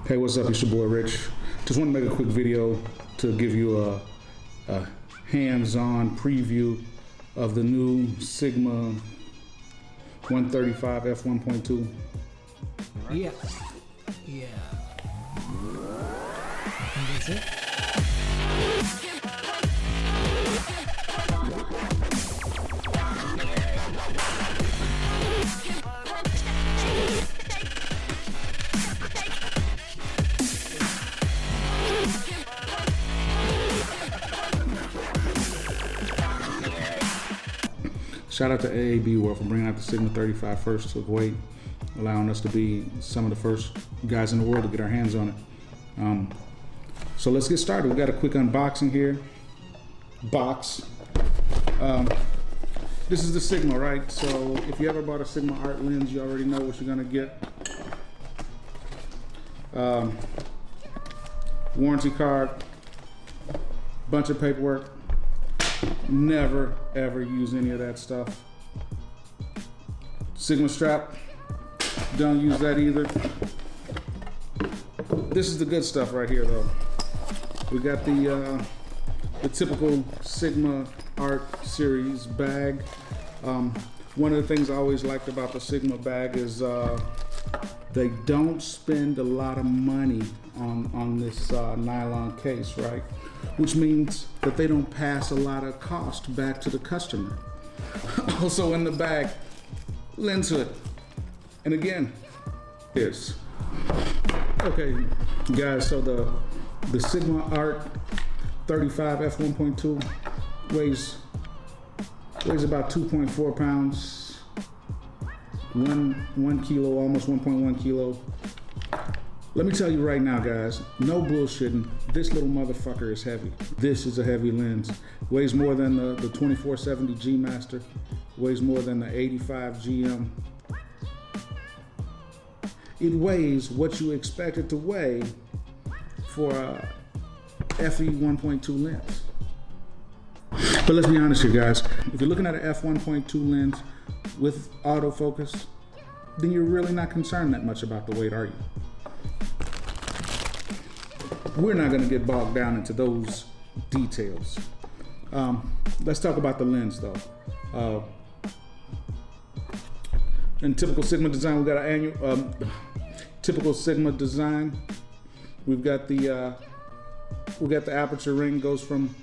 Hey, what's up? It's your boy Rich. Just want to make a quick video to give you a hands-on preview of the new Sigma 135 f1.2. Yeah. And that's it. Shout out to AAB World for bringing out the Sigma 35 first to Kuwait, allowing us to be some of the first guys in the world to get our hands on it. So let's get started. We got a quick unboxing here. This is the Sigma, right? So if you ever bought a Sigma art lens, you already know what you're gonna get. Warranty card, bunch of paperwork. Never ever use any of that stuff. Sigma strap, don't use that either. This is the good stuff right here though. We got the typical Sigma Art Series bag. One of the things I always liked about the Sigma bag is they don't spend a lot of money on this nylon case, right? Which means that they don't pass a lot of cost back to the customer. Also in the bag, lens hood. And again, this. Okay, guys, so the Sigma Art 35 f1.2 weighs about 2.4 pounds, one kilo, almost 1.1 kilo. Let me tell you right now, guys, no bullshitting, this little motherfucker is heavy. This is a heavy lens. Weighs more than the 2470 G Master, weighs more than the 85 GM. It weighs what you expect it to weigh for a f1.2 lens. But let's be honest here, guys. If you're looking at an f1.2 lens with autofocus, then you're really not concerned that much about the weight, are you? We're not going to get bogged down into those details. Let's talk about the lens though. In typical Sigma design, we got an typical Sigma design. We've got the aperture ring goes from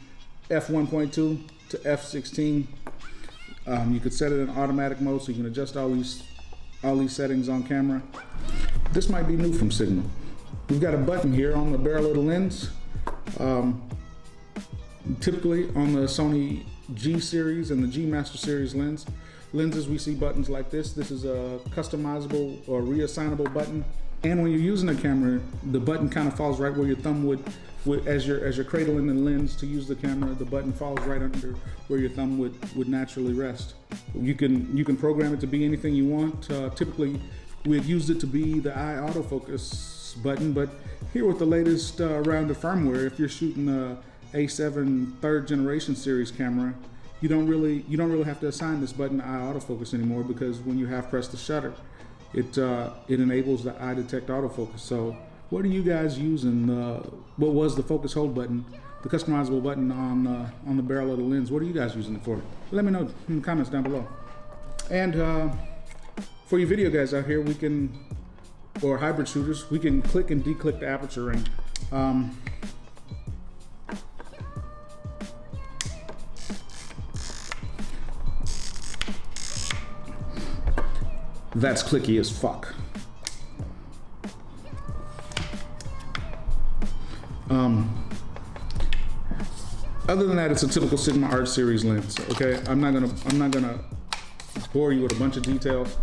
f1.2 to f16. You could set it in automatic mode, so you can adjust all these settings on camera. This might be new from Sigma. We've got a button here on the barrel of the lens. Typically on the Sony G series and the G Master series lenses, we see buttons like this. This is a customizable or reassignable button. And when you're using a camera, the button kind of falls right where your thumb would as you're cradling the lens to use the camera, the button falls right under where your thumb would naturally rest. You can program it to be anything you want. Typically, we've used it to be the eye autofocus button, but here with the latest round of firmware, if you're shooting a A7 third generation series camera, you don't really have to assign this button to eye autofocus anymore, because when you have pressed the shutter, it enables the eye detect autofocus. So what are you guys using? What was the focus hold button, the customizable button on the barrel of the lens? What are you guys using it for? Let me know in the comments down below. And for you video guys out here, or hybrid shooters, we can click and declick the aperture ring. That's clicky as fuck. Other than that, it's a typical Sigma Art Series lens. Okay, I'm not gonna bore you with a bunch of details.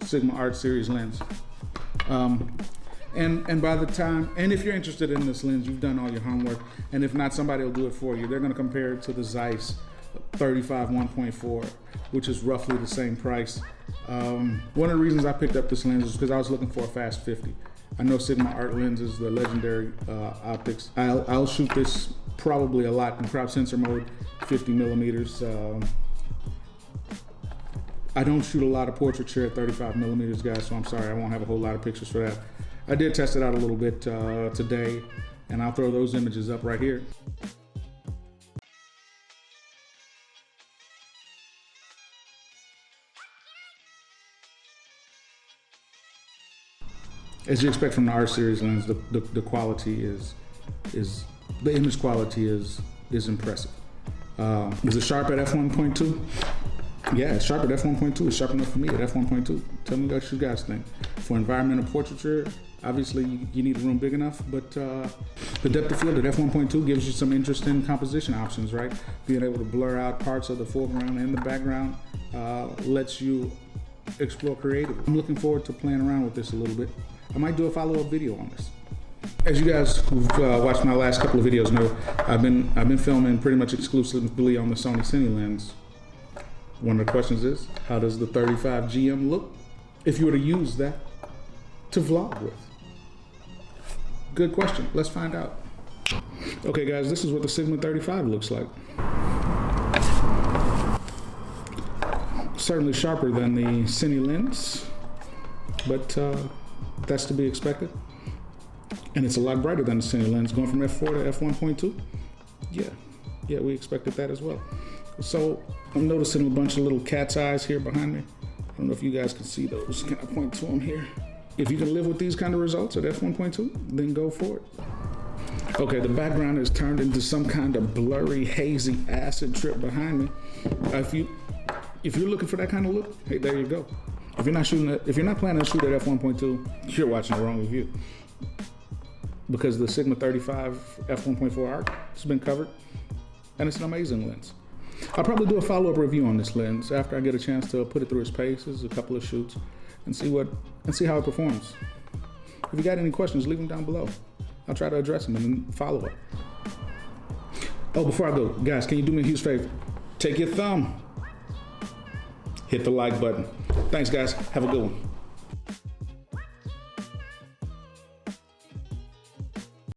Sigma Art Series lens. And by the time, and if you're interested in this lens, you've done all your homework, and if not, somebody will do it for you. They're gonna compare it to the Zeiss 35 1.4, which is roughly the same price. One of the reasons I picked up this lens is because I was looking for a fast 50. I know Sigma Art lenses, the legendary optics. I'll shoot this probably a lot in crop sensor mode, 50 millimeters. I don't shoot a lot of portraiture at 35 millimeters, guys, so I'm sorry, I won't have a whole lot of pictures for that. I did test it out a little bit today, and I'll throw those images up right here. As you expect from the R series lens, the quality is the image quality is impressive. Is it sharp at f1.2? Yeah, it's sharp at f1.2. It's sharp enough for me at f1.2. Tell me what you guys think. For environmental portraiture, obviously you need a room big enough, but the depth of field at f1.2 gives you some interesting composition options, right? Being able to blur out parts of the foreground and the background lets you explore creatively. I'm looking forward to playing around with this a little bit. I might do a follow-up video on this. As you guys who've watched my last couple of videos know, I've been filming pretty much exclusively on the Sony Cine lens. One of the questions is, how does the 35 GM look if you were to use that to vlog with? Good question. Let's find out. Okay, guys, this is what the Sigma 35 looks like. Certainly sharper than the Cine lens, but that's to be expected. And it's a lot brighter than the Cine lens, going from f4 to f1.2. Yeah, we expected that as well. So I'm noticing a bunch of little cat's eyes here behind me. I don't know if you guys can see those. Can I point to them here? If you can live with these kind of results at f1.2, then go for it. Okay, the background is turned into some kind of blurry, hazy acid trip behind me. If you're looking for that kind of look, hey, there you go. If you're not planning to shoot at f1.2, you're watching the wrong review. Because the Sigma 35 f1.4 arc has been covered, and it's an amazing lens. I'll probably do a follow-up review on this lens after I get a chance to put it through its paces, a couple of shoots, and see how it performs. If you got any questions, leave them down below. I'll try to address them and then follow up. Oh, before I go, guys, can you do me a huge favor? Take your thumb, hit the like button. Thanks, guys. Have a good one.